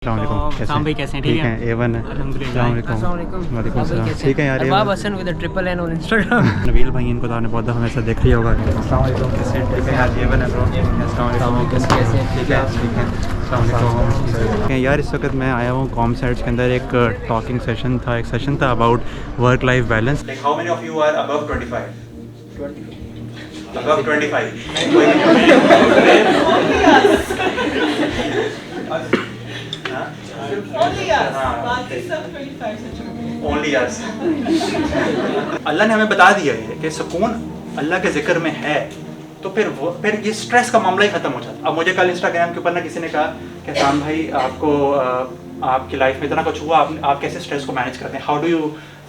अस्सलाम भाई कैसे हैं? ठीक है A1 है। वालेकुम सलाम। ठीक है यार, Arbab Hasan with triple N on Instagram. Nabeel भाई, इनको तो आपने बहुत दफ़ा हमेशा देखा ही होगा। अस्सलाम वालेकुम, कैसे हैं? ठीक है यार, A1 है ब्रो। अस्सलाम वालेकुम, कैसे हैं? ठीक है ठीक है। अस्सलाम वालेकुम यार, इस वक्त मैं आया हूँ कॉम साइट्स के अंदर। एक टॉकिंग सेशन था about work life balance. Like how many of you are above 25? above 25? Only us. अल्लाह ने हमें बता दिया है कि सुकून अल्लाह के जिक्र में है, तो फिर ये स्ट्रेस का मामला ही ख़त्म हो जाता। अब मुझे कल इंस्टाग्राम के ऊपर ना किसी ने कहा कि शाम भाई, आपको आपकी लाइफ में इतना कुछ हुआ, आप कैसे स्ट्रेस को मैनेज करते हैं? How do you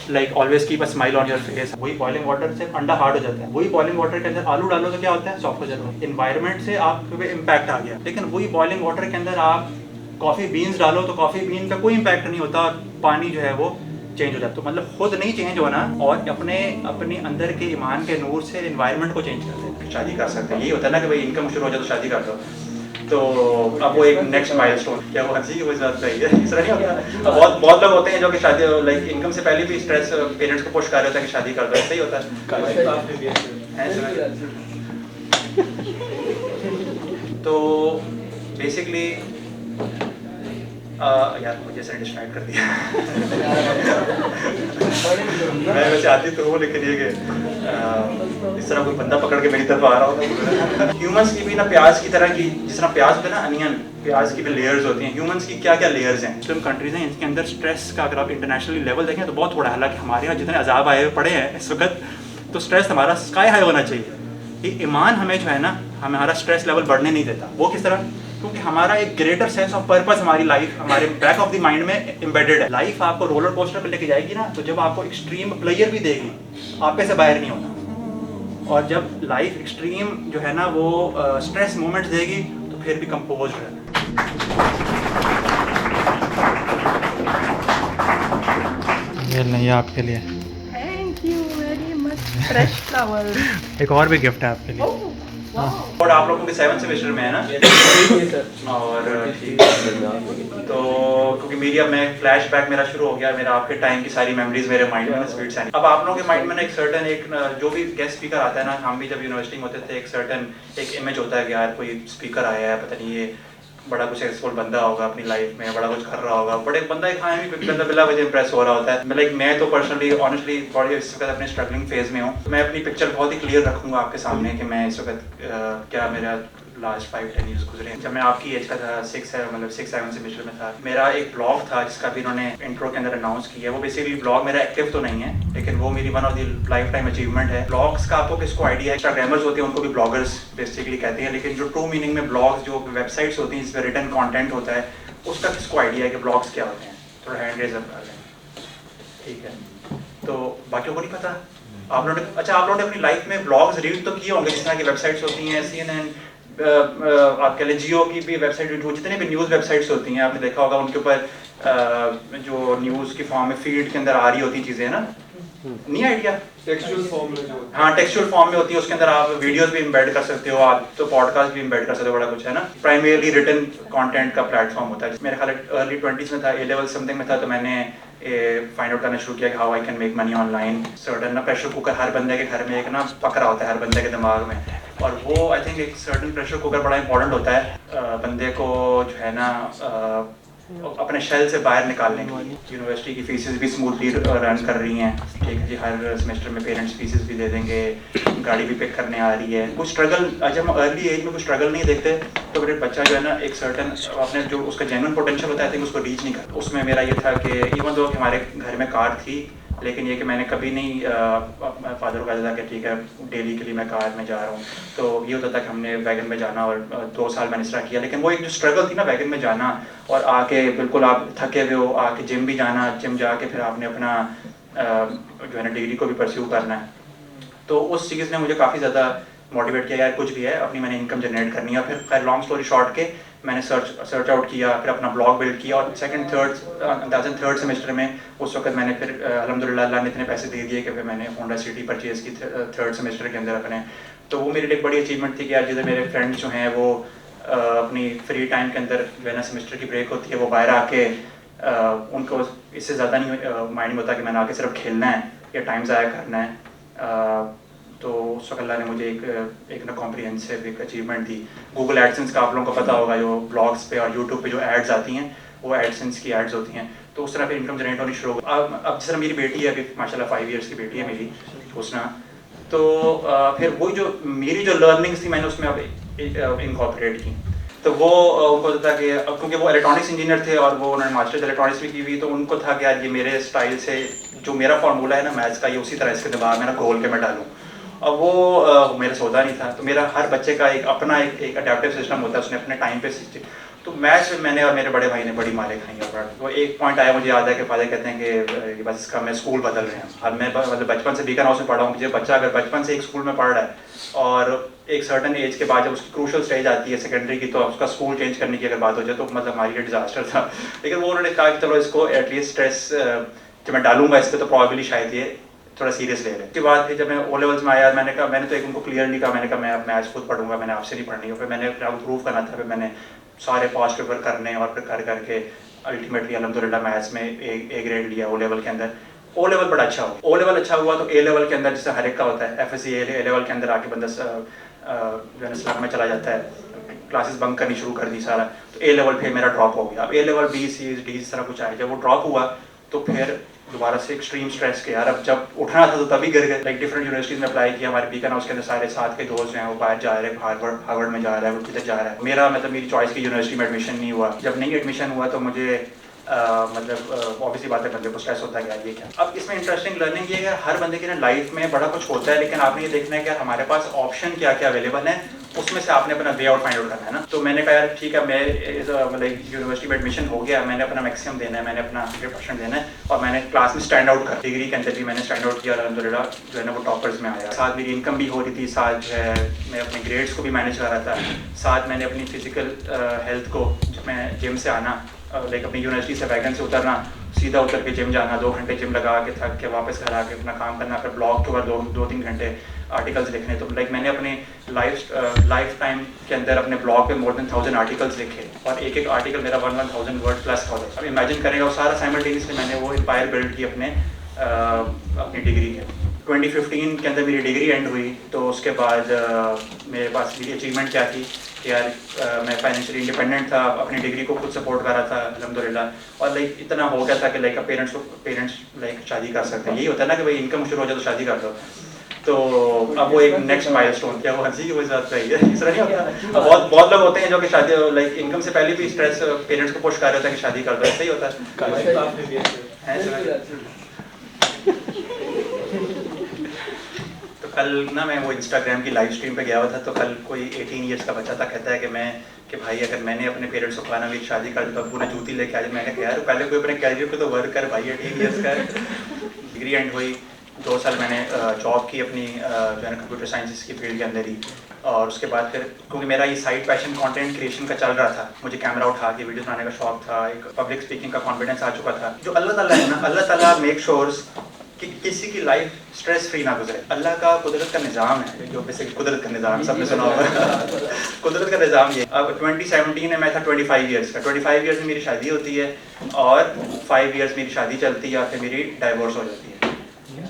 like always keep a smile on your face? वही बॉइलिंग वाटर से अंडा हार्ड हो जाता है, वही बॉइलिंग वाटर के अंदर आलू डालो तो क्या होता है? सॉफ्ट हो जाता है। इन्वायरमेंट से आप पे इम्पैक्ट आ गया, लेकिन वही बॉइलिंग वाटर के अंदर आप कॉफ़ी बीन्स डालो तो कॉफ़ी बीन का कोई इम्पैक्ट नहीं होता, पानी जो है वो चेंज हो जाता है। तो मतलब खुद नहीं चेंज होना और अपने अंदर के ईमान के नूर से एनवायरनमेंट को चेंज कर दें, शादी कर सकते हैं। यही होता है ना कि भाई इनकम शुरू हो जाए तो शादी कर दो, तो अब वो एक नेक्स्ट माइलस्टोन। क्या वो हंसी की वजह सही है? इस तरह नहीं होता। अब बहुत लोग होते हैं जो कि शादी लाइक इनकम से पहले भी स्ट्रेस पेरेंट्स को पुश कर रहे होता है कि शादी कर दो, ऐसा ही होता है। तो बेसिकली यार मुझे से डिस्ट्रैक्ट कर दिया। मैं वैसे आती तो हूँ, लेकिन ये कि इस तरह कोई बंदा पकड़ के मेरी तरफ आ रहा होता है। ह्यूमंस की भी ना प्याज की तरह की, जिस तरह प्याज होता है ना, अनियन, प्याज की भी लेयर्स होती हैं। ह्यूमंस की क्या क्या लेयर्स हैं? मुस्लिम कंट्रीज हैं, इनके अंदर स्ट्रेस का अगर आप इंटरनेशनली लेवल देखें तो बहुत थोड़ा है। हालांकि हमारे यहाँ जितने अजाब आए हुए पड़े हैं इस वक्त, तो स्ट्रेस हमारा स्काई हाई होना चाहिए। ये ईमान हमें जो है ना, हमारा स्ट्रेस लेवल बढ़ने नहीं देता। वो किस तरह? क्योंकि हमारा एक ग्रेटर सेंस ऑफ पर्पस हमारी लाइफ हमारे बैक ऑफ द माइंड में एम्बेडेड है। लाइफ आपको रोलर कोस्टर पे लेके जाएगी ना, तो जब आपको एक्सट्रीम प्लेयर भी देगी, आप पे से बाहर नहीं होना। और जब लाइफ एक्सट्रीम जो है ना वो स्ट्रेस मोमेंट्स देगी, तो फिर भी कंपोज रहना। ये नहीं आपके लिए, thank you very much. Fresh flower. एक और भी गिफ्ट है आपके लिए। और आप लोगों के 7 सेमेस्टर में है ना? और ठीक है, तो क्योंकि मेरी अब मैं फ्लैशबैक मेरा शुरू हो गया, मेरा आपके टाइम की सारी मेमोरीज मेरे माइंड में स्पीड से। अब आप लोगों के माइंड में ना एक सर्टन एक जो भी गेस्ट स्पीकर आता है ना, हम भी जब यूनिवर्सिटी में होते थे, एक सर्टन एक इमेज होता है कि यार कोई स्पीकर आया है, पता नहीं ये बड़ा कुछ सक्सेसफुल बंदा होगा, अपनी लाइफ में बड़ा कुछ कर रहा होगा, बड़े बंदा एक हाँ भी बंदा बिला वजह इंप्रेस हो रहा होता है। लाइक मैं तो पर्सनली ऑनेस्टली बड़ी इस वक्त अपने स्ट्रगलिंग फेज में हूँ, तो मैं अपनी पिक्चर बहुत ही क्लियर रखूंगा आपके सामने कि मैं इस वक्त क्या मेरा लास्ट 5-10 ईयर्स गुजरे। जब मैं आपकी एज का था, 6-7 सेमेस्टर में था, मेरा एक ब्लॉग था जिसका भी इन्होंने इंट्रो के अंदर अनाउंस किया है। वो बेसिकली ब्लॉग मेरा एक्टिव तो नहीं है, लेकिन वो मेरी one of the life time achievement है। ब्लॉग्स का आपको किसको आइडिया है? इंस्टाग्रामर्स होते हैं, उनको भी ब्लॉगर्स बेसिकली कहते हैं, लेकिन जो ट्रू मीनिंग में ब्लॉग्स जो वेबसाइट्स होती हैं जिसमें रिटन कॉन्टेंट होता है, उसका किसको आइडिया है कि ब्लॉग्स क्या होते हैं? थोड़ा हैंड रेज कर दें, ठीक है? तो बाकियों को नहीं पता। आप लोगों ने अच्छा, आप लोगों ने अपनी लाइफ में ब्लॉग्स रीड तो किए होंगे, जिस तरह की वेबसाइट्स होती हैं, CNN, आप कह लें जियो की भी वेबसाइट, जितने भी न्यूज़ वेबसाइट्स होती हैं, आपने देखा होगा उनके ऊपर जो न्यूज़ की फॉर्म में फीड के अंदर आ रही होती चीज़ें है ना, नहीं आइडिया? टेक्सचुअल फॉर्म में जो, हाँ टेक्सचुअल फॉर्म में होती है, उसके अंदर आप वीडियोस भी एम्बेड कर सकते हो, आप तो पॉडकास्ट भी एम्बेड कर सकते हो, बड़ा कुछ है ना। प्राइमरीली रिटन कंटेंट का प्लेटफॉर्म होता है। मेरे ख्याल अर्ली 20s में था, A लेवल समथिंग में था, तो मैंने फाइंड आउट करना शुरू किया कि how I can make money online. Certain ना प्रेशर कुकर हर बंदे के घर में एक ना पकड़ा होता है, हर बंदे के दिमाग में, और वो आई थिंक एक सर्टन प्रेशर कुकर बड़ा इंपॉर्टेंट होता है बंदे को जो है ना अपने शेल से बाहर निकालने के लिए। यूनिवर्सिटी की फीसेस भी स्मूथली रन कर रही हैं, ठीक है जी, हर सेमेस्टर में पेरेंट्स फीसेस भी दे देंगे, गाड़ी भी पिक करने आ रही है। कुछ स्ट्रगल, जब हम अर्ली एज में कुछ स्ट्रगल नहीं देखते तो फिर बच्चा जो है ना एक सर्टन अपने जो उसका जेन्युइन पोटेंशियल होता है, आई थिंक उसको रीच नहीं करता। उसमें मेरा ये था कि इवन दो हमारे घर में कार थी, लेकिन ये कि मैंने कभी नहीं फादर को कहा था कि ठीक है डेली के लिए मैं कार में जा रहा हूँ। तो ये होता था कि हमने वैगन में जाना, और 2 साल मैंने इस तरह किया। लेकिन वो एक जो स्ट्रगल थी ना वैगन में जाना, और आके बिल्कुल आप थके हुए हो, आके जिम भी जाना, जिम जाके फिर आपने अपना जो है ना डिग्री को भी परस्यू करना है, तो उस चीज़ ने मुझे काफ़ी ज़्यादा मोटिवेट किया यार कुछ भी है अपनी मैंने इनकम जनरेट करनी है। फिर खैर लॉन्ग स्टोरी शॉर्ट के मैंने सर्च आउट किया, फिर अपना ब्लॉग बिल्ड किया, और थर्ड सेमेस्टर में उस वक्त मैंने फिर अल्हम्दुलिल्लाह अल्लाह ने इतने पैसे दे दिए कि फिर मैंने होंडा सिटी परचेज़ की थर्ड सेमेस्टर के अंदर अपने। तो वो मेरे लिए एक बड़ी अचीवमेंट थी कि यार जैसे मेरे फ्रेंड्स जो हैं वो अपनी फ्री टाइम के अंदर जो है ना सेमेस्टर की ब्रेक होती है वो बाहर आके उनको इससे ज़्यादा नहीं माइंड में होता कि मैंने आके सिर्फ खेलना है या टाइम ज़ाया करना है। तो उस वक्त अल्लाह ने मुझे एक ना कॉम्प्रिहेंसिव एक अचीवमेंट दी। गूगल एडसेंस का आप लोगों को पता होगा, जो ब्लॉग्स पे और यूट्यूब पे जो एड्स आती हैं वो एडसेंस की एड्स होती हैं, तो उस तरह फिर इनकम जनरेट होनी शुरू हो गई। अब जिस तरह मेरी बेटी है अभी माशाल्लाह 5 ईयर्स की बेटी है मेरी हुस्ना, तो फिर वही जो मेरी जो लर्निंग्स थी मैंने उसमें अब इनकॉर्पोरेट की। तो वो उनको था कि अब क्योंकि वो इलेक्ट्रॉनिक्स इंजीनियर थे और वो उन्होंने मास्टर्स इलेक्ट्रॉनिक्स भी की हुई, तो उनको था कि यार ये मेरे स्टाइल से जो मेरा फार्मूला है ना मैथ्स का, ये उसी तरह इसके दिमाग में ना घोल के मैं डालूँ। अब वो मेरा सौदा नहीं था। तो मेरा हर बच्चे का एक अपना एक अडेप्टिव सिस्टम होता है, उसने अपने टाइम पे सीखे। तो मैथ्स में मैंने और मेरे बड़े भाई ने बड़ी मारें खाई। और वो एक पॉइंट आया, मुझे याद है कि फादर कहते हैं कि बस इसका मैं स्कूल बदल रहे हैं। अब मैं मतलब बचपन से बीकन हाउस में पढ़ा हूँ। मुझे बच्चा अगर बचपन से एक स्कूल में पढ़ रहा है और एक सर्टन एज के बाद जब उसकी क्रूशल स्टेज आती है सेकेंडरी की, तो उसका स्कूल चेंज करने की अगर बात हो जाए तो मतलब हमारे लिए डिजास्टर था। लेकिन वो उन्होंने कहा कि चलो इसको एटलीस्ट स्ट्रेस जो मैं डालूंगा इस पर तो प्रॉबेबली शायद ये थोड़ा सीरियस ले लें। उसके बाद फिर जब मैं ओ लेवल्स में आया, मैंने तो एक उनको क्लियरली कहा, मैंने कहा मैं अब मैथ्स खुद पढ़ूंगा, मैंने आपसे नहीं पढ़नी है। फिर मैंने अपने आप प्रूव करना था। फिर मैंने सारे पास्ट पेपर करने और फिर कर करके अल्टीमेटली अल्हम्दुलिल्लाह मैथ्स में ए ग्रेड लिया ओ लेवल के अंदर। ओ लेवल बड़ा अच्छा हुआ। ओ लेवल अच्छा हुआ तो ए लेवल के अंदर जैसे हर एक का होता है, FSC ए लेवल के अंदर आके बंदा जो है स्लग में चला जाता है, क्लासेस बंक करनी शुरू कर दी सारा। तो ए लेवल फिर मेरा ड्रॉप हो गया। अब ए लेवल B C D इस तरह कुछ आया। जब वो ड्रॉप हुआ तो फिर दोबारा से एक्सट्रीम स्ट्रेस के यार अब जब उठना था तो तभी गिर गए। लाइक डिफरेंट यूनिवर्सिटीज़ में अप्लाई किया। हमारे बीकन हाउस के अंदर सारे साथ के दोस्त हैं वो बाहर जा रहे हैं, हार्वर्ड में जा रहा है, वो किधर जा रहा है। मेरा मतलब मेरी चॉइस की यूनिवर्सिटी में एडमिशन नहीं हुआ। जब नहीं एडमिशन हुआ तो मुझे मतलब ऑब्वियसली बात है, बंदे को स्ट्रेस होता है कि यार ये क्या। अब इसमें इंटरेस्टिंग लर्निंग ये है, हर बंदे की ना लाइफ में बड़ा कुछ होता है, लेकिन आपने ये देखना है कि हमारे पास ऑप्शन क्या क्या अवेलेबल है, उसमें से आपने अपना वे आउट फाइंड आउट करना है ना। तो मैंने कहा यार ठीक है, मैं मतलब यूनिवर्सिटी में एडमिशन हो गया, मैंने अपना मैक्सिमम देना है, मैंने अपना 100% देना है और मैंने क्लास में स्टैंड आउट कर। डिग्री के अंदर भी मैंने स्टैंड आउट किया, अल्हम्दुलिल्लाह जो है ना वो टॉपर्स में आया। साथ मेरी इनकम भी हो रही थी, साथ जो है मैं अपने ग्रेड्स को भी मैनेज कर रहा था, साथ मैंने अपनी फिजिकल हेल्थ को, जब मैं जिम से आना लाइक अपनी यूनिवर्सिटी से वैगन से उतरना, सीधा उतर के जिम जाना, 2 घंटे जिम लगा के थक के वापस घर आके अपना काम करना, फिर ब्लॉग के ऊपर 2-3 घंटे आर्टिकल्स लिखने। तो लाइक मैंने अपने लाइफ टाइम के अंदर अपने ब्लॉग पे मोर देन 1000 आर्टिकल्स लिखे और एक आर्टिकल मेरा 1000 वर्ड प्लस था। अब इमेजिन करेंगे और सारा साइमल्टेनियसली मैंने वो एम्पायर बिल्ड की अपनी डिग्री के। 2015 के अंदर मेरी डिग्री एंड हुई, तो उसके बाद मेरे पास मेरी अचीवमेंट क्या थी कि यार मैं फाइनेंशियली इंडिपेंडेंट था, अपनी डिग्री को खुद सपोर्ट कर रहा था अल्हम्दुलिल्लाह। और लाइक इतना हो गया था कि लाइक पेरेंट्स लाइक शादी कर सकते हैं। यही होता है ना कि भाई इनकम शुरू हो जाए तो शादी कर दो। तो अब वो एक नेक्स्ट माइलस्टोन क्या वो हंसी की वजह से सही है, इस तरह नहीं होता। अब बहुत लोग होते हैं जो कि शादी लाइक इनकम से पहले भी स्ट्रेस पेरेंट्स को पुश कर रहे होता है कि शादी कर दो, ऐसा ही होता है। तो कल ना मैं वो इंस्टाग्राम की लाइव स्ट्रीम पे गया हुआ था, तो कल कोई 18 ईयर्स का बच्चा था, कहता है कि भाई अगर मैंने अपने पेरेंट्स को कहा मेरी शादी कर दी तो पूरा जूती लेके आ जाए। मैंने कहा यार पहले कोई अपने कैरियर पे तो वर्क कर भाई, 18 ईयर्स का डिग्री एंड हुई। 2 साल मैंने जॉब की अपनी जो है ना कंप्यूटर साइंसेस की फील्ड के अंदर ही। और उसके बाद फिर क्योंकि मेरा ये साइड पैशन कंटेंट क्रिएशन का चल रहा था, मुझे कैमरा उठा के वीडियोस बनाने का शौक था, एक पब्लिक स्पीकिंग का कॉन्फिडेंस आ चुका था। जो अल्लाह ताला है ना, अल्लाह ताला मेक श्योर्स कि किसी की लाइफ स्ट्रेस फ्री ना गुजरे। अल्लाह का कुदरत का निज़ाम है, जो बेसिकली कुदरत का निज़ाम सबने सुना होगा। कुदरत का निज़ाम ये। अब 2017 में मैं था 25 ईयर्स का। 25 ईयर्स में मेरी शादी होती है और 5 ईयर्स मेरी शादी चलती है और फिर मेरी डाइवोर्स हो जाती है।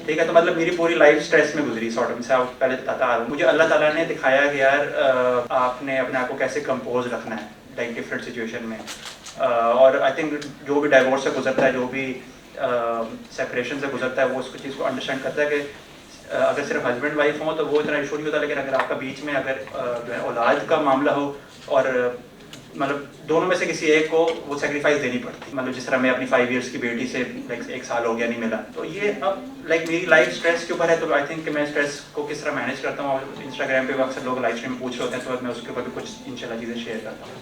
ठीक है, तो मतलब मेरी पूरी लाइफ स्ट्रेस में गुजरी सॉर्ट ऑफ। मैं पहले बताता आ रहा हूँ। मुझे अल्लाह ताला ने दिखाया कि यार आपने अपने आप को कैसे कंपोज रखना है लाइक डिफरेंट सिचुएशन में। और आई थिंक जो भी डाइवोर्स से गुजरता है, जो भी सेपरेशन से गुजरता है, वो उसको चीज़ को अंडरस्टैंड करता है कि अगर सिर्फ हस्बैंड वाइफ हो तो वो इतना इशू नहीं होता, लेकिन अगर आपका बीच में अगर जो है औलाद का मामला हो और मतलब दोनों में से किसी एक को वो सेक्रीफाइस देनी पड़ती। मतलब जिस तरह मैं अपनी 5 ईयर्स की बेटी से लाइक 1 साल हो गया नहीं मिला, तो ये अब लाइक मेरी लाइफ स्ट्रेस के ऊपर है। तो आई थिंक कि मैं स्ट्रेस को किस तरह मैनेज करता हूँ, और इंस्टाग्राम पे अक्सर लोग लाइव स्ट्रीम पूछ रहे होते हैं, तो मैं उसके ऊपर भी कुछ इंशाल्लाह चीज़ें शेयर करता हूँ।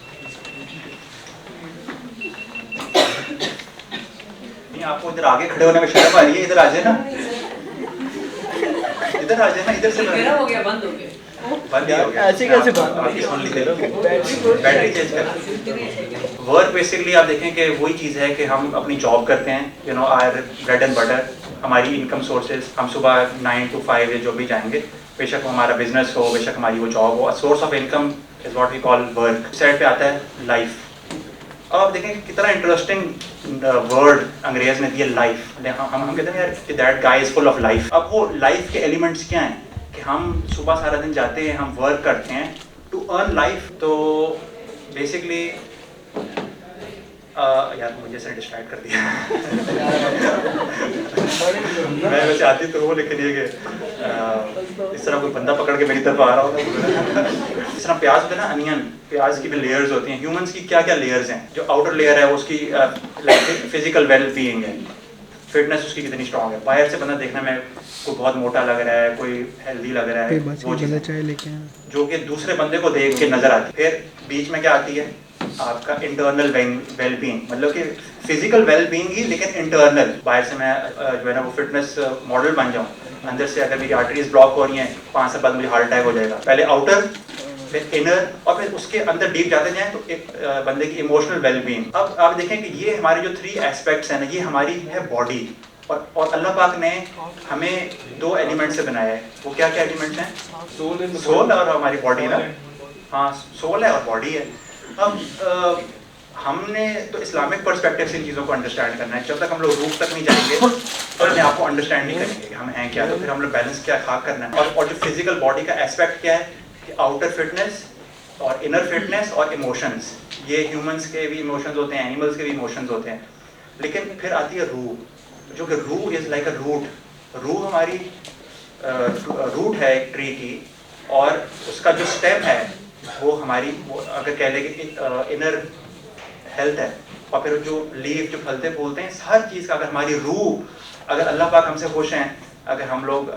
आपको इधर आगे खड़े होने में शर्म आ रही है, इधर आ जाए ना, इधर आ जाए ना, इधर से हो गया, बंद हो गया। बंद हो गया। ऐसे कैसे बैटरी चेंज कर। वर्क बेसिकली आप देखें कि वही चीज़ है कि हम अपनी जॉब करते हैं, you know our bread and butter, हमारी इनकम सोर्सेज। हम सुबह 9 to 5 या जो भी जाएंगे, बेशक हमारा बिजनेस हो, बेशक हमारी वो जॉब हो, source of income is what we call work, side पे आता है लाइफ। अब आप देखें कितना इंटरेस्टिंग वर्ड अंग्रेज ने दिया लाइफ। हम कहते हैं यार कि that guy is full of life. अब वो लाइफ के एलिमेंट्स क्या हैं कि हम सुबह सारा दिन जाते हैं, हम वर्क करते हैं टू अर्न लाइफ। तो बेसिकली यार मुझे से डिस्ट्रैक्ट कर दिया मैं वैसे आती तो वो, लेकिन ये कि इस तरह कोई बंदा पकड़ के मेरी तरफ आ रहा होता है। इस तरह प्याज होता है ना, अनियन, प्याज की भी लेयर्स होती हैं। ह्यूमंस की क्या क्या लेयर्स हैं? जो आउटर लेयर है उसकी फिजिकल वेल बीइंग है, फिटनेस उसकी कितनी स्ट्रांग है। बाहर से बंदा देखने में कोई बहुत मोटा लग रहा है, कोई हेल्दी लग रहा है, वो चीज़ जो कि दूसरे बंदे को देख के नजर आती है। फिर बीच में क्या आती है? आपका इंटरनल वेल बीइंग, मतलब कि फिजिकल वेल बीइंग ही, लेकिन इंटरनल। बाहर से मैं जो है ना वो फिटनेस मॉडल बन जाऊँ, अंदर से अगर मेरी आर्टरीज ब्लॉक हो रही हैं 5 साल बाद मुझे हार्ट अटैक हो जाएगा। पहले आउटर, फिर इनर, और फिर उसके अंदर डीप जाते जाएं तो एक बंदे की इमोशनल वेल बीइंग। अब आप देखें कि ये हमारे जो 3 एस्पेक्ट्स हैं ना, ये हमारी है बॉडी। और अल्लाह पाक ने हमें 2 एलिमेंट से बनाया है। वो क्या क्या एलिमेंट्स हैं? सोल और हमारी बॉडी ना। हाँ, सोल है और बॉडी है। अब हमने तो इस्लामिक पर्सपेक्टिव से इन चीज़ों को अंडरस्टैंड करना है। जब तक हम लोग रूट तक नहीं जाएंगे तो अपने आप को अंडरस्टैंड नहीं करेंगे कि हम हैं क्या। तो फिर हम लोग बैलेंस क्या खा करना है। और जो फिजिकल बॉडी का एस्पेक्ट क्या है कि आउटर फिटनेस और इनर फिटनेस और इमोशंस। ये ह्यूमंस के भी इमोशंस होते हैं, एनिमल्स के भी इमोशंस होते हैं। लेकिन फिर आती है रूह, जो कि रूह इज़ लाइक अ रूट। रूह हमारी रूट है एक ट्री की, और उसका जो स्टेम है वो हमारी, वो अगर कह लें कि इनर हेल्थ है। और फिर जो लीफ, जो फलते फूलते हैं, हर चीज़ का अगर हमारी रूह, अगर अल्लाह पाक हमसे खुश हैं, अगर हम लोग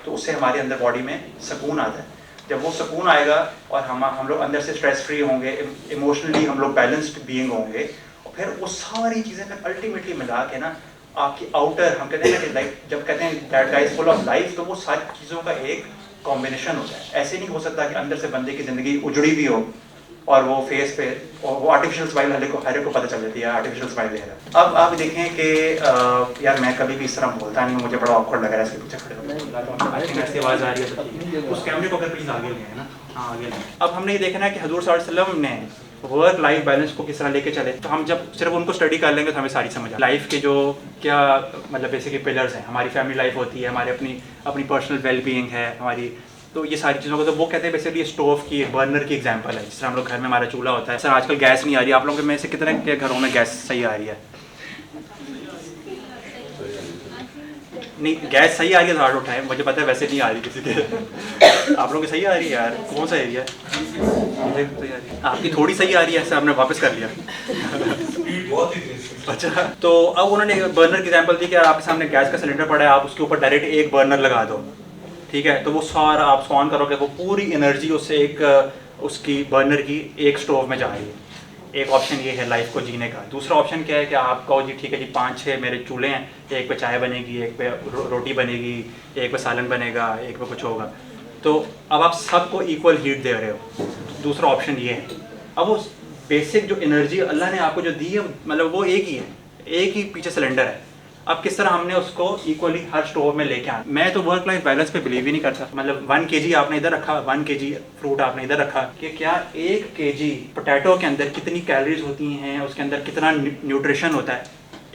तो उससे हमारे अंदर बॉडी में सुकून आता है। जब वो सुकून आएगा और हम लोग अंदर से स्ट्रेस फ्री होंगे, इमोशनली हम लोग बैलेंस्ड बीइंग होंगे, और फिर वो सारी चीज़ें फिर अल्टीमेटली मिला के ना आपकी आउटर, हम कहते हैं ना कि लाइफ, जब कहते हैं that guy is full of life, तो वो सारी चीज़ों का एक कॉम्बिनेशन होता है। ऐसे नहीं हो सकता कि अंदर से बंदे की ज़िंदगी उजड़ी भी हो और वो फेस पे, और वो आर्टिफिशियल स्माइल हर को पता चल जाती है आर्टिफिशियल स्माइल दे रहा है। अब आप देखें कि यार मैं कभी भी इस तरह बोलता नहीं हूँ, मुझे बड़ा ऑकवर्ड लग रहा है इसके पीछे खड़े होकर। ऐसी आवाज़ आ रही है, उस कैमरे को अगर प्लीज़ आगे ले ना। हाँ, आगे ले। अब हमने ये देखना है कि हज़ूर सल्लल्लाहु अलैहि वसल्लम ने वर्क लाइफ बैलेंस को किस तरह लेके चले। तो हम जब सिर्फ उनको स्टडी कर लेंगे तो हमें सारी समझ आए। लाइफ के जो क्या मतलब बेसिकली पिलर्स हैं, हमारी फैमिली लाइफ होती है, हमारी अपनी पर्सनल वेल बीइंग है हमारी, तो ये सारी चीज़ों को, तो वो कहते हैं बेसिकली स्टोव की, बर्नर की एग्जांपल है। जिस तरह हम लोग घर में हमारा चूल्हा होता है, सर आजकल गैस नहीं आ रही। आप लोगों में से कितने के घरों में गैस सही आ रही है? नहीं, गैस सही आ रही है तो हार्ड उठाएं। मुझे पता है वैसे नहीं आ रही किसी के। आप लोगों की सही आ रही है यार? कौन सा एरिया है? आपकी थोड़ी सही आ रही है, ऐसे आपने वापस कर लिया। अच्छा, तो अब उन्होंने बर्नर की एग्जांपल दी कि आपके सामने गैस का सिलेंडर पड़ा है, आप उसके ऊपर डायरेक्ट एक बर्नर लगा दो, ठीक है? तो वो सारा आप ऑन करोगे, वो पूरी एनर्जी उससे एक उसकी बर्नर की एक स्टोव में जा रही है। एक ऑप्शन ये है लाइफ को जीने का। दूसरा ऑप्शन क्या है कि आप कहो जी ठीक है जी 5-6 मेरे चूल्हे हैं, एक पे चाय बनेगी, एक पे रोटी बनेगी, एक पे सालन बनेगा, एक पे कुछ होगा। तो अब आप सबको इक्वल हीट दे रहे हो। दूसरा ऑप्शन ये है। अब वो बेसिक जो एनर्जी अल्लाह ने आपको जो दी है, मतलब वो एक ही है, एक ही पीछे सिलेंडर है। अब किस तरह हमने उसको इक्वली हर स्टोव में लेके आना। मैं तो वर्क लाइफ बैलेंस पे बिलीव ही नहीं करता। मतलब 1 kg आपने इधर रखा, 1 kg फ्रूट आपने इधर रखा, कि क्या 1 kg पोटैटो के अंदर कितनी कैलोरीज होती हैं, उसके अंदर कितना न्यूट्रिशन होता है,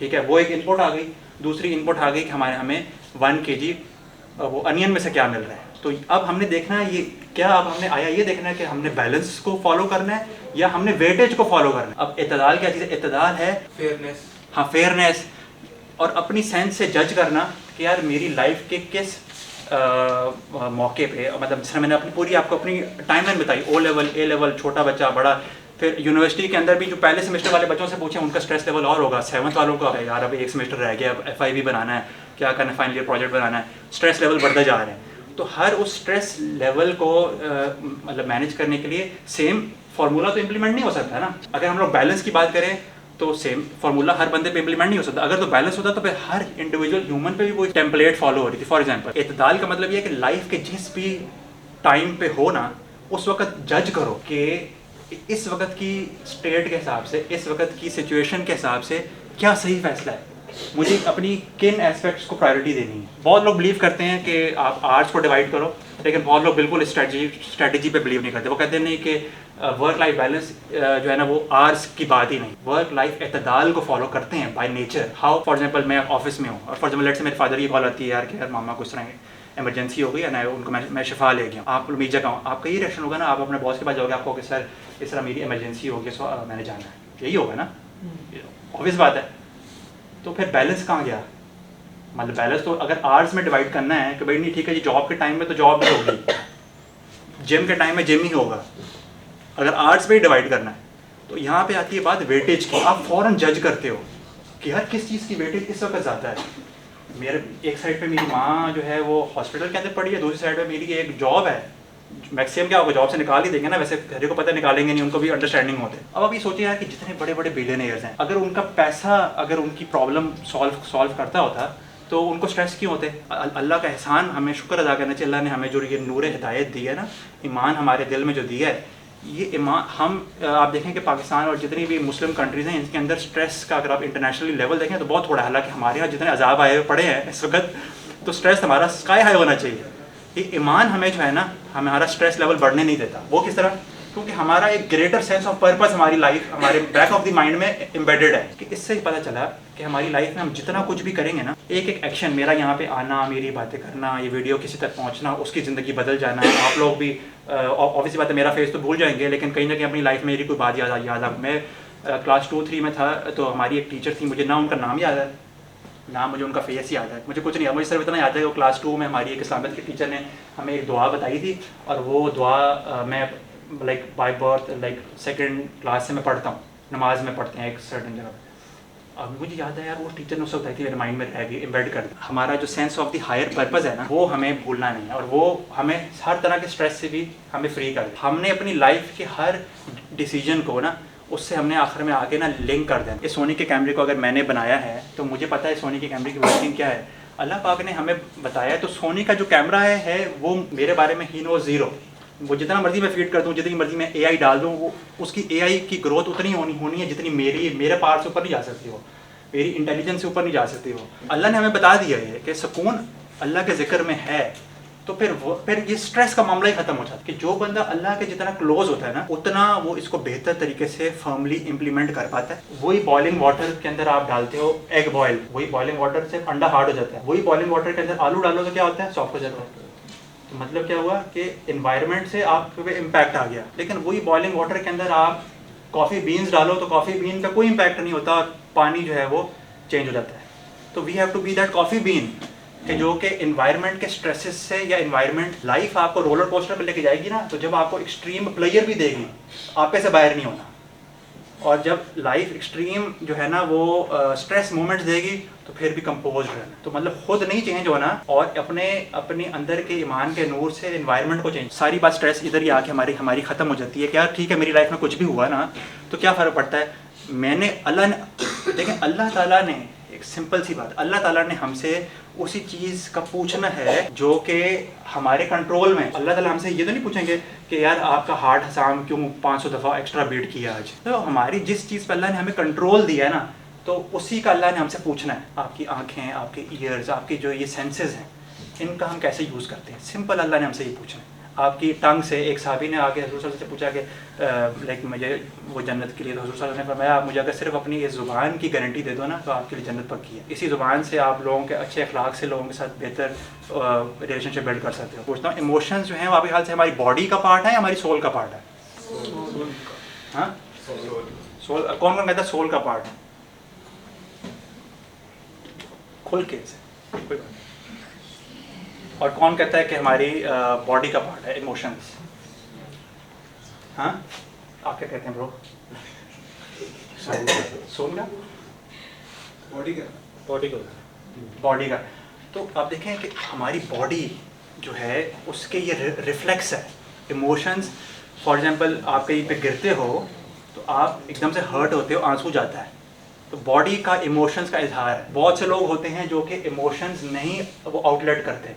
ठीक है? वो एक इनपुट आ गई। दूसरी इनपुट आ गई कि हमें 1 kg वो अनियन में से क्या मिल रहा है। तो अब हमने देखना है ये क्या, अब हमने आया ये देखना है कि हमने बैलेंस को फॉलो करना है या हमने वेटेज को फॉलो करना है। अब इत्तेदाल क्या चीज़ है? इत्तेदाल है फेयरनेस। हाँ, फेयरनेस, और अपनी सेंस से जज करना कि यार मेरी लाइफ के किस मौके पे, मतलब जिस तरह मैंने अपनी पूरी आपको अपनी टाइमलाइन बताई, O लेवल, A लेवल, छोटा बच्चा, बड़ा, फिर यूनिवर्सिटी के अंदर भी जो पहले सेमेस्टर वाले बच्चों से पूछें उनका स्ट्रेस लेवल और होगा। 7th वालों का यार अब 1 सेमेस्टर रह गया, अब FIV बनाना है, क्या करना है, फाइनल ईयर प्रोजेक्ट बनाना है, स्ट्रेस लेवल बढ़ते जा रहे हैं। तो हर उस स्ट्रेस लेवल को मतलब मैनेज करने के लिए सेम फार्मूला तो इम्प्लीमेंट नहीं हो सकता ना। अगर हम लोग बैलेंस की बात करें तो सेम फार्मूला हर बंदे पे इम्प्लीमेंट नहीं हो सकता। अगर तो बैलेंस होता तो फिर हर इंडिविजुअल ह्यूमन पे भी वो टेम्पलेट फॉलो हो रही थी। फॉर एग्जांपल, इत्तेदाल का मतलब ये है कि लाइफ के जिस भी टाइम पे हो ना, उस वक्त जज करो कि इस वक्त की स्टेट के हिसाब से, इस वक्त की सिचुएशन के हिसाब से क्या सही फैसला है। मुझे अपनी किन एस्पेक्ट्स को प्रायोरिटी देनी है। बहुत लोग बिलीव करते हैं कि आप आर्ट्स को डिवाइड करो, लेकिन बहुत लोग बिल्कुल स्ट्रेटजी पे बिलीव नहीं करते। वो कहते नहीं कि वर्क लाइफ बैलेंस जो है ना वो आर्ट्स की बात ही नहीं। वर्क लाइफ एतदाल को फॉलो करते हैं by nature. How for example मैं ऑफिस में हूँ और फॉर एग्जांपल लेट्स से मेरे फादर की कॉल आती है यार कि यार मामा कुछ तरह इमरजेंसी हो गई है ना, उनको मैं शिफा ले गया। आप उम्मीद जगह आपका ये रिएक्शन होगा ना, आप अपने बॉस के पास जाओगे, आपको कि सर इस तरह मेरी इमरजेंसी हो गई, सो मैंने जाना है, यही होगा ना, ऑब्वियस बात है। तो फिर बैलेंस कहाँ गया? मतलब बैलेंस तो अगर आवर्स में डिवाइड करना है कि भाई नहीं ठीक है जी, जॉब के टाइम में तो जॉब ही होगी, जिम के टाइम में जिम ही होगा, अगर आवर्स में ही डिवाइड करना है तो यहाँ पे आती है बात वेटेज की। आप फौरन जज करते हो कि हर किस चीज़ की वेटेज इस वक्त ज़्यादा है। मेरे एक साइड पे मेरी माँ जो है वो हॉस्पिटल के अंदर पड़ी है, दूसरी साइड पे मेरी एक जॉब है। मैक्सिमम क्या होगा, जॉब से निकाल ही देंगे ना, वैसे घर को पता निकालेंगे नहीं, उनको भी अंडरस्टैंडिंग होते हैं। अब अभी सोचिए यार कि जितने बड़े बड़े बिलियनियर्स हैं, अगर उनका पैसा अगर उनकी प्रॉब्लम सॉल्व करता होता तो उनको स्ट्रेस क्यों होते? अल्लाह का एहसान हमें शुक्र अदा करना चाहिए। अल्लाह ने हमें जो ये नूर हिदायत दी है ना, ईमान हमारे दिल में जो दिया है, ये ईमान हम आप देखें कि पाकिस्तान और जितनी भी मुस्लिम कंट्रीज़ हैं इनके अंदर स्ट्रेस का अगर आप इंटरनेशनली लेवल देखें तो बहुत थोड़ा है। हालांकि हमारे यहाँ जितने अजाब आए हुए पड़े हैं इस वक्त, तो स्ट्रेस हमारा स्काई हाई होना चाहिए। ये ईमान हमें जो है ना, हमारा स्ट्रेस लेवल बढ़ने नहीं देता। वो किस तरह? क्योंकि हमारा एक ग्रेटर सेंस ऑफ पर्पस हमारी लाइफ हमारे बैक ऑफ द माइंड में एम्बेडेड है। कि इससे ही पता चला कि हमारी लाइफ में हम जितना कुछ भी करेंगे ना, एक एक एक्शन, मेरा यहाँ पे आना, मेरी बातें करना, ये वीडियो किसी तक पहुँचना, उसकी ज़िंदगी बदल जाना। आप लोग भी ऑब्वियसली बात है मेरा फेस तो भूल जाएंगे, लेकिन कहीं ना कहीं अपनी लाइफ में मेरी कोई बात याद आ। मैं क्लास 2-3 में था तो हमारी एक टीचर थी, मुझे ना उनका नाम याद है ना मुझे उनका फेस याद है, मुझे कुछ नहीं याद, मुझे सिर्फ इतना याद है कि क्लास 2 में हमारी एक इस्लामियत की टीचर ने हमें एक दुआ बताई थी, और वो दुआ मैं like by birth like second class से मैं पढ़ता हूँ, नमाज में पढ़ते हैं एक सर्टन जगह। अब मुझे याद है यार वो टीचर ने उससे बताई थी, मेरे माइंड में रह गई, एम्बेड कर दी। हमारा जो sense of the higher purpose है ना, वो हमें भूलना नहीं है, और वो हमें हर तरह के स्ट्रेस से भी हमें फ्री कर दे। हमने अपनी लाइफ के हर डिसीजन को ना उससे हमने आखिर में आके ना लिंक कर दें। इस सोनी के कैमरे को अगर मैंने बनाया है तो मुझे पता है सोनी के कैमरे की वर्किंग क्या है। अल्लाह पाक ने हमें बताया, तो सोनी का जो कैमरा है वो मेरे बारे में ही नो ज़ीरो। वो जितना मर्जी मैं फीड कर दूँ, जितनी मर्जी मैं AI डाल दूँ, वो उसकी AI की ग्रोथ उतनी होनी है जितनी मेरे पार से ऊपर नहीं जा सकती हो, मेरी इंटेलिजेंस से ऊपर नहीं जा सकती हो। अल्लाह ने हमें बता दिया है कि सुकून अल्लाह के ज़िक्र में है, तो फिर ये स्ट्रेस का मामला ही खत्म हो जाता है। कि जो बंदा अल्लाह के जितना क्लोज होता है ना, उतना वो इसको बेहतर तरीके से फर्मली इम्प्लीमेंट कर पाता है। वही बॉइलिंग वाटर के अंदर आप डालते हो एग बॉयल, वही बॉइलिंग वाटर से अंडा हार्ड हो जाता है। वही बॉइलिंग वाटर के अंदर आलू डालो तो क्या होता है? सॉफ्ट हो जाता है। तो मतलब क्या हुआ कि इन्वायरमेंट से आप पे इम्पैक्ट आ गया। लेकिन वही बॉइलिंग वाटर के अंदर आप कॉफ़ी बीन्स डालो तो कॉफ़ी बीन का कोई इम्पैक्ट नहीं होता, पानी जो है वो चेंज हो जाता है। तो we have to be that coffee bean कि जो कि इन्वायरमेंट के स्ट्रेसेस से, या इन्वायरमेंट लाइफ आपको रोलर कोस्टर पर लेके जाएगी ना, तो जब आपको एक्सट्रीम प्लेयर भी देगी, आपे से बाहर नहीं होना। और जब लाइफ एक्सट्रीम जो है ना वो स्ट्रेस मोमेंट्स देगी तो फिर भी कंपोज रहना। तो मतलब खुद नहीं चेंज होना, और अपने अंदर के ईमान के नूर से इन्वायरमेंट को चेंज। सारी बात स्ट्रेस इधर ही आके हमारी ख़त्म हो जाती है। क्या ठीक है, मेरी लाइफ में कुछ भी हुआ ना तो क्या फ़र्क पड़ता है? देखें अल्लाह ताला ने एक सिंपल सी बात, अल्लाह ताला ने हमसे उसी चीज़ का पूछना है जो कि हमारे कंट्रोल में। अल्लाह ताला हमसे ये तो नहीं पूछेंगे कि यार आपका हार्ट हसाम क्यों 500 दफ़ा एक्स्ट्रा बीट किया आज। तो हमारी जिस चीज़ पर अल्लाह ने हमें कंट्रोल दिया है ना, तो उसी का अल्लाह ने हमसे पूछना है। आपकी आँखें, आपके ईयर्स, आपकी जो ये सेंसेस हैं, इनका हम कैसे यूज़ करते हैं, सिंपल अल्लाह ने हमसे ये पूछना है। आपकी टंग से, एक साहबी ने आके हज़ूर सल्लल्लाहु अलैहि वसल्लम से पूछा कि लाइक मुझे वो जन्नत के लिए, तो हज़ूर सल्लल्लाहु अलैहि वसल्लम ने फरमाया आप मुझे अगर सिर्फ अपनी इस ज़ुबान की गारंटी दे दो ना तो आपके लिए जन्नत पक्की है। इसी ज़ुबान से आप लोगों के अच्छे अखलाक से लोगों के साथ बेहतर रिलेशनशिप बिल्ड कर सकते हो। पूछता हूँ, इमोशंस जो हैं वो आपके ख्याल से हमारी बॉडी का पार्ट है या हमारी सोल का पार्ट है? हाँ, सोल। कौन कौन कहता है सोल का पार्ट है? खुल के से कोई बात। और कौन कहता है कि हमारी बॉडी का पार्ट है इमोशंस? हाँ, आप क्या कहते हैं ब्रो? सोल का, बॉडी का। तो आप देखें कि हमारी बॉडी जो है उसके ये रिफ्लेक्स है इमोशंस। फॉर एग्जांपल आप कहीं पे गिरते हो तो आप एकदम से हर्ट होते हो, आंसू जाता है, तो बॉडी का इमोशंस का इजहार है। बहुत से लोग होते हैं जो कि इमोशंस नहीं वो आउटलेट करते,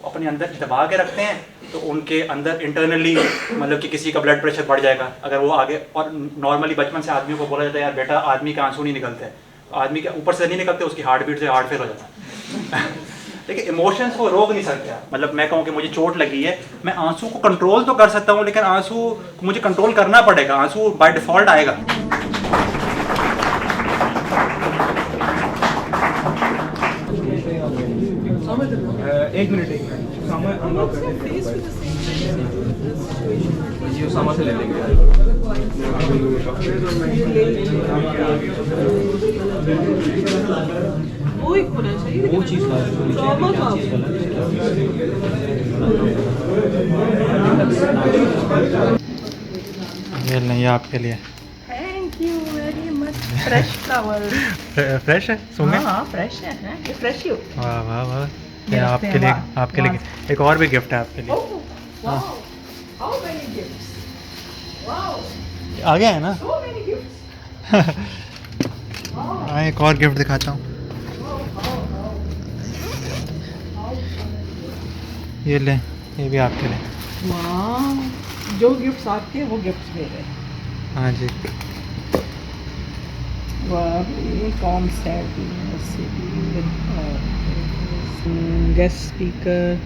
अपने अंदर दबा के रखते हैं, तो उनके अंदर इंटरनली मतलब कि किसी का ब्लड प्रेशर बढ़ जाएगा अगर वो आगे। और नॉर्मली बचपन से आदमी को बोला जाता है यार बेटा आदमी का आंसू नहीं निकलते हैं, आदमी के ऊपर से नहीं निकलते, उसकी हार्ट बीट से हार्ट फेल हो जाता है। लेकिन इमोशंस को रोक नहीं सकते आप। मतलब मैं कहूँ कि मुझे चोट लगी है, मैं आंसू को कंट्रोल तो कर सकता हूँ, लेकिन आंसू को मुझे कंट्रोल करना पड़ेगा, आंसू बाय डिफ़ॉल्ट आएगा। एक मिनट सामा अनलॉक कर जी, सामा से ले लेंगे। वो चीज़ ये नहीं आपके लिए Thank you very much. Fresh flower. Fresh है सुने। हाँ fresh है ये fresh you. वाह वाह वाह, ये ये रखते आपके हैं, लिए, वाह, आपके लिए वाह। एक और भी गिफ्ट है आपके लिए। Oh wow! How many gifts? Wow! आ गया है ना। So many gifts. हाँ, एक और गिफ्ट दिखाता हूँ। ये ले, ये भी आपके लिए। Wow! जो गिफ्ट्स आपके हैं वो गिफ्ट्स मेरे। हाँ जी। वाह, com set guest speaker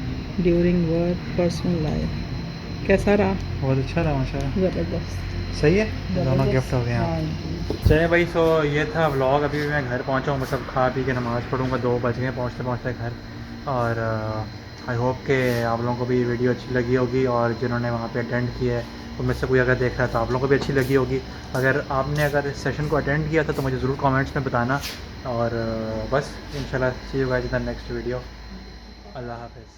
during work personal life. कैसा रहा? बहुत अच्छा रहा माशाल्लाह। ज़बरदस्त। सही है, दोनों गिफ्ट हो गए हैं। हाँ जी। चलिए भाई, सो ये था व्लॉग। अभी भी मैं घर पहुंचा हूँ, मतलब खा पी के नमाज़ पढ़ूँगा, 2 बज गए पहुँचते पहुँचते घर। और आई होप कि आप लोगों को भी वीडियो अच्छी लगी होगी, और जिन्होंने वहाँ पे अटेंड किया है उनमें से कोई अगर देख रहा है तो आप लोगों को भी अच्छी लगी होगी। अगर इस सेशन को अटेंड किया था तो मुझे ज़रूर कमेंट्स में बताना। और बस इंशाल्लाह see you guys in the next video. Allah हाफ़िज़।